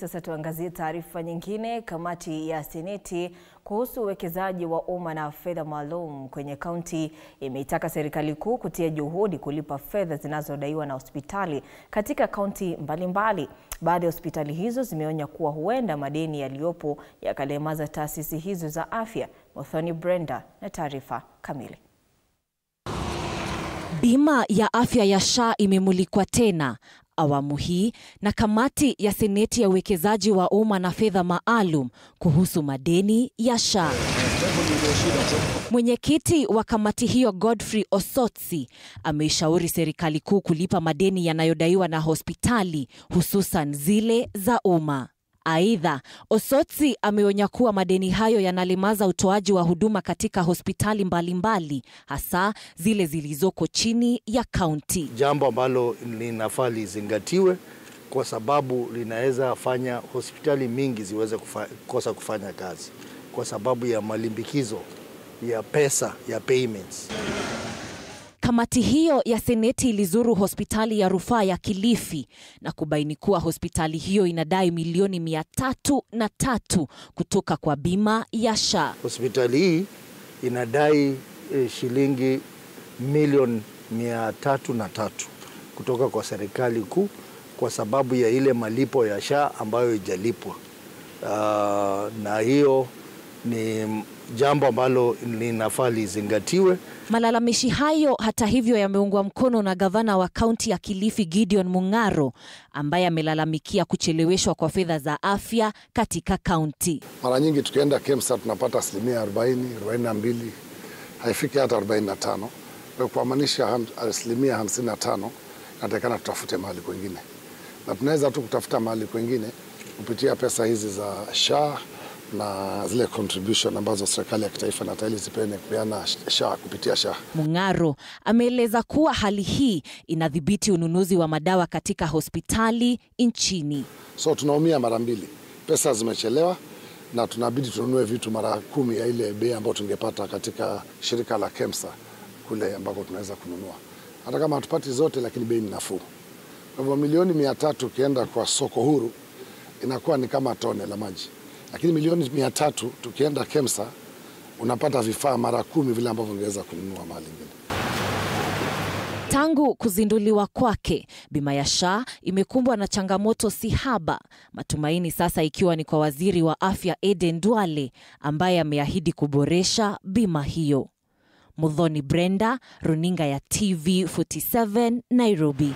Sasa tuangazie taarifa nyingine. Kamati ya Seneti kuhusu uwekezaji wa umma na fedha maalum kwenye kaunti imeitaka serikali kuu kutia juhudi kulipa fedha zinazodaiwa na hospitali katika kaunti mbalimbali. Baadhi ya hospitali hizo zimeonya kuwa huenda madeni yaliyopo yakalemaza taasisi hizo za afya. Muthoni Brenda na taarifa kamili. Bima ya afya ya SHA imemulikwa tena awamu hii na kamati ya Seneti ya uwekezaji wa umma na fedha maalum kuhusu madeni ya SHA. Mwenyekiti wa kamati hiyo Godfrey Osotsi ameishauri serikali kuu kulipa madeni yanayodaiwa na hospitali, hususan zile za umma. Aidha, Osotsi ameonya kuwa madeni hayo yanalemaza utoaji wa huduma katika hospitali mbalimbali, hasa zile zilizoko chini ya kaunti. Jambo ambalo linafaa lizingatiwe kwa sababu linaweza fanya hospitali mingi ziweze kukosa kufanya kazi kwa sababu ya malimbikizo ya pesa ya payments. Kamati hiyo ya Seneti ilizuru hospitali ya rufaa ya Kilifi na kubaini kuwa hospitali hiyo inadai milioni 303 kutoka kwa bima ya SHA. Hospitali hii inadai shilingi milioni 303 kutoka kwa serikali kuu kwa sababu ya ile malipo ya SHA ambayo haijalipwa. Na hiyo ni jambo ambalo linafaa lizingatiwe. Malalamishi hayo hata hivyo yameungwa mkono na gavana wa kaunti ya Kilifi Gideon Mung'aro, ambaye amelalamikia kucheleweshwa kwa fedha za afya katika kaunti. Mara nyingi tukienda KEMSA tunapata 40%, 42, haifiki hata 45. Kwa kumaanisha 55% natakana tutafute mahali kwingine. Na tunaweza tu kutafuta mahali kwingine kupitia pesa hizi za SHA na zile contribution ambazo serikali ya kitaifa na taili zipene kupeana SHA kupitia SHA. Mung'aro ameeleza kuwa hali hii inadhibiti ununuzi wa madawa katika hospitali nchini. So tunaumia mara mbili. Pesa zimechelewa na tunabidi tununue vitu mara 10 ya ile bei ambayo tungepata katika shirika la KEMSA kule ambako tunaweza kununua. Hata kama hatupati zote lakini bei ni nafuu. Kwa hivyo milioni 300 ukienda kwa soko huru inakuwa ni kama tone la maji. Lakini milioni 300 tukienda KEMSA unapata vifaa mara 10 vile ambavyo ungeweza kununua mahali nyingine. Tangu kuzinduliwa kwake, bima ya SHA imekumbwa na changamoto sihaba. Matumaini sasa ikiwa ni kwa waziri wa afya Aden Duale, ambaye ameahidi kuboresha bima hiyo. Muthoni Brenda, runinga ya TV 47, Nairobi.